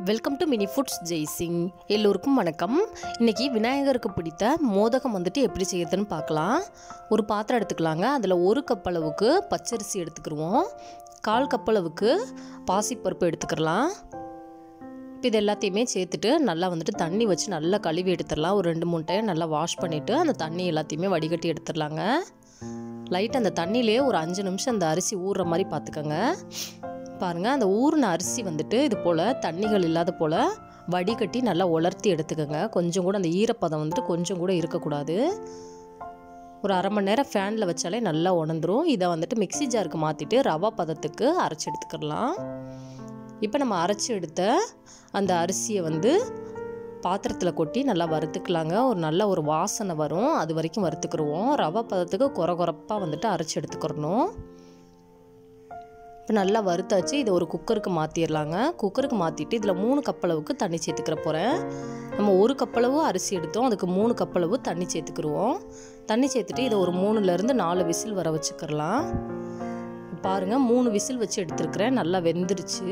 Welcome to mini foods Jaisingh. எல்லோருக்கும் வணக்கம். இன்றைக்கி விநாயகருக்கு பிடித்த மோதகம் எப்படி செய்யறதுன்னு பார்க்கலாம். ஒரு பாத்திரம் எடுத்துக்கலாங்க. அதில் 1 கப் அளவுக்கு பச்சரிசி எடுத்துக்கிடுவோம். 1/4 கப் அளவுக்கு பாசிப்பருப்பு எடுத்துக்கலாம். இப்போ இது எல்லாத்தையுமே சேர்த்துட்டு நல்லா தண்ணி வச்சு நல்லா கழுவி எடுத்துடலாம். ஒரு 2-3 டைம் நல்லா வாஷ் பண்ணிவிட்டு அந்த தண்ணி எல்லாத்தையுமே வடிகட்டி எடுத்துடலாங்க. லைட்டாக அந்த தண்ணியிலே ஒரு 5 நிமிஷம் அந்த அரிசி ஊறுற மாதிரி பார்த்துக்கோங்க. பாருங்கள், அந்த ஊறின அரிசி இது போல் தண்ணிகள் இல்லாத போல் வடிகட்டி நல்லா உலர்த்தி எடுத்துக்கோங்க. கொஞ்சம் கூட அந்த ஈரப்பதம் கொஞ்சம் கூட இருக்கக்கூடாது. ஒரு அரை மணி நேரம் ஃபேனில் வச்சாலே நல்லா உணர்ந்துடும். இதை மிக்ஸி ஜாருக்கு மாற்றிட்டு ரவா பதத்துக்கு அரைச்சி எடுத்துக்கிடலாம். இப்போ நம்ம அரைச்சி எடுத்த அந்த அரிசியை பாத்திரத்தில் கொட்டி நல்லா வறுத்துக்கலாங்க. ஒரு வாசனை வரும், அது வரைக்கும் வறுத்துக்கிடுவோம். ரவா பதத்துக்கு குறப்பாக அரைச்சி எடுத்துக்கிறணும். இப்போ நல்லா வறுத்தாச்சு. இதை ஒரு குக்கருக்கு மாற்றிடலாங்க. குக்கருக்கு மாற்றிட்டு இதில் 3 கப் அளவுக்கு தண்ணி சேர்த்துக்கிற போகிறேன். நம்ம 1 கப் அளவு அரிசி எடுத்தோம், அதுக்கு 3 கப் அளவு தண்ணி சேர்த்துக்கிடுவோம். தண்ணி சேர்த்துட்டு இதை ஒரு 3-4 விசில் வர வச்சுக்கிறலாம். பாருங்கள், 3 விசில் வச்சு எடுத்துருக்கிறேன். நல்லா வெந்துருச்சு.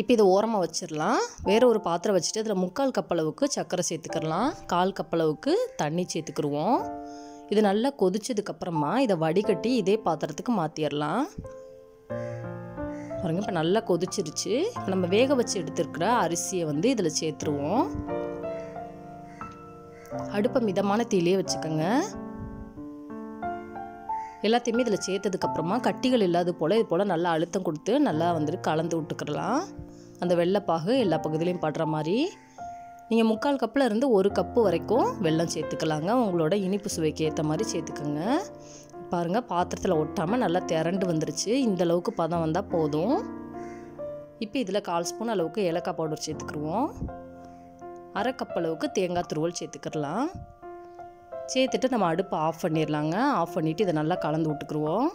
இப்போ இதை ஓரமாக வச்சிடலாம். வேறு ஒரு பாத்திரம் வச்சுட்டு அதில் 3/4 கப் அளவுக்கு சர்க்கரை சேர்த்துக்கிறலாம். 1/4 கப் அளவுக்கு தண்ணி சேர்த்துக்கிடுவோம். இது நல்லா கொதிச்சதுக்கப்புறமா இதை வடிகட்டி இதே பாத்திரத்துக்கு மாற்றிடலாம். பாருங்க, இப்போ நல்லா கொதிச்சிருச்சு. இப்போ நம்ம வேக வச்சு எடுத்துருக்கிற அரிசியை இதில் சேர்த்துருவோம். அடுப்பை மிதமான தீயிலே வச்சுக்கோங்க. எல்லாத்தையுமே இதில் சேர்த்ததுக்கப்புறமா கட்டிகள் இல்லாத போல் இது போல் நல்லா அழுத்தம் கொடுத்து நல்லா கலந்து விட்டுக்கிடலாம். அந்த வெள்ளைப்பாகு எல்லா பகுதியிலையும் படுற மாதிரி. நீங்கள் 3/4 கப்பில் இருந்து 1 கப்பு வரைக்கும் வெல்லம் சேர்த்துக்கலாங்க. உங்களோட இனிப்பு சுவைக்கு ஏற்ற மாதிரி சேர்த்துக்கோங்க. பாருங்கள், பாத்திரத்தில் ஒட்டாமல் நல்லா திரண்டு வந்துருச்சு. இந்த அளவுக்கு பதம் வந்தால் போதும். இப்போ இதில் 1/4 ஸ்பூன் அளவுக்கு ஏலக்காய் பவுடர் சேர்த்துக்கிடுவோம். 1/2 கப் அளவுக்கு தேங்காய் துருவல் சேர்த்துக்கிடலாம். சேர்த்துட்டு நம்ம அடுப்பை ஆஃப் பண்ணிடலாங்க. ஆஃப் பண்ணிவிட்டு இதை நல்லா கலந்து விட்டுக்குருவோம்.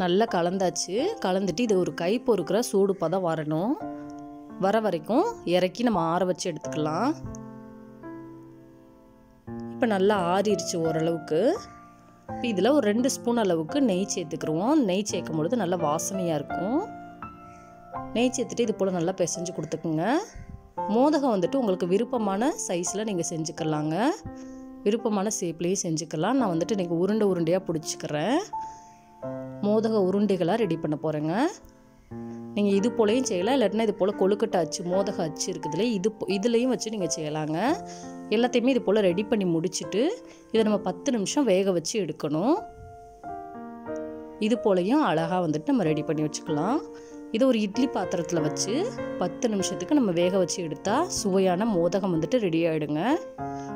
நல்லா கலந்தாச்சு. கலந்துட்டு இது ஒரு கை பொறுக்கிற சூடு பதம் வரணும். வர வரைக்கும் இறக்கி நம்ம ஆற வச்சு எடுத்துக்கலாம். இப்போ நல்லா ஆறிடுச்சு ஓரளவுக்கு. இப்போ இதில் ஒரு 2 ஸ்பூன் அளவுக்கு நெய் சேர்த்துக்கிடுவோம். நெய் சேர்க்கும் பொழுது நல்லா வாசனையாக இருக்கும். நெய் சேர்த்துட்டு இது போல் நல்லா பிசைஞ்சு கொடுத்துக்குங்க. மோதகம் உங்களுக்கு விருப்பமான சைஸில் நீங்கள் செஞ்சுக்கலாங்க. விருப்பமான ஷேப்லேயும் செஞ்சுக்கலாம். நான் இன்றைக்கி உருண்டையாக பிடிச்சிக்கிறேன். மோதக உருண்டைகளாக ரெடி பண்ண போகிறேங்க. நீங்கள் இது போலையும் செய்யலாம், இல்லாட்டினா இது போல் கொழுக்கட்டை அச்சு மோதக அச்சு இருக்குதுல, இதுலேயும் வச்சு நீங்கள் செய்யலாங்க. எல்லாத்தையுமே இது போல் ரெடி பண்ணி முடிச்சுட்டு இதை நம்ம 10 நிமிஷம் வேக வச்சு எடுக்கணும். இது போலையும் அழகாக நம்ம ரெடி பண்ணி வச்சுக்கலாம். இதை ஒரு இட்லி பாத்திரத்தில் வச்சு 10 நிமிஷத்துக்கு நம்ம வேக வச்சு எடுத்தால் சுவையான மோதகம் ரெடி ஆகிடுங்க.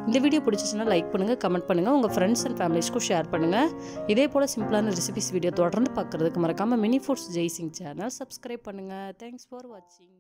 இந்த வீடியோ பிடிச்சிச்சுன்னா லைக் பண்ணுங்கள், கமெண்ட் பண்ணுங்கள், உங்கள் ஃப்ரெண்ட்ஸ் அண்ட் ஃபேமிலிஸ்க்கும் ஷேர் பண்ணுங்கள். இதே போல் சிம்பிளான ரெசிபிஸ் வீடியோ தொடர்ந்து பார்க்குறதுக்கு மறக்காமல் mini foods Jaisingh channel subscribe பண்ணுங்கள். தேங்க்ஸ் ஃபார் வாட்சிங்.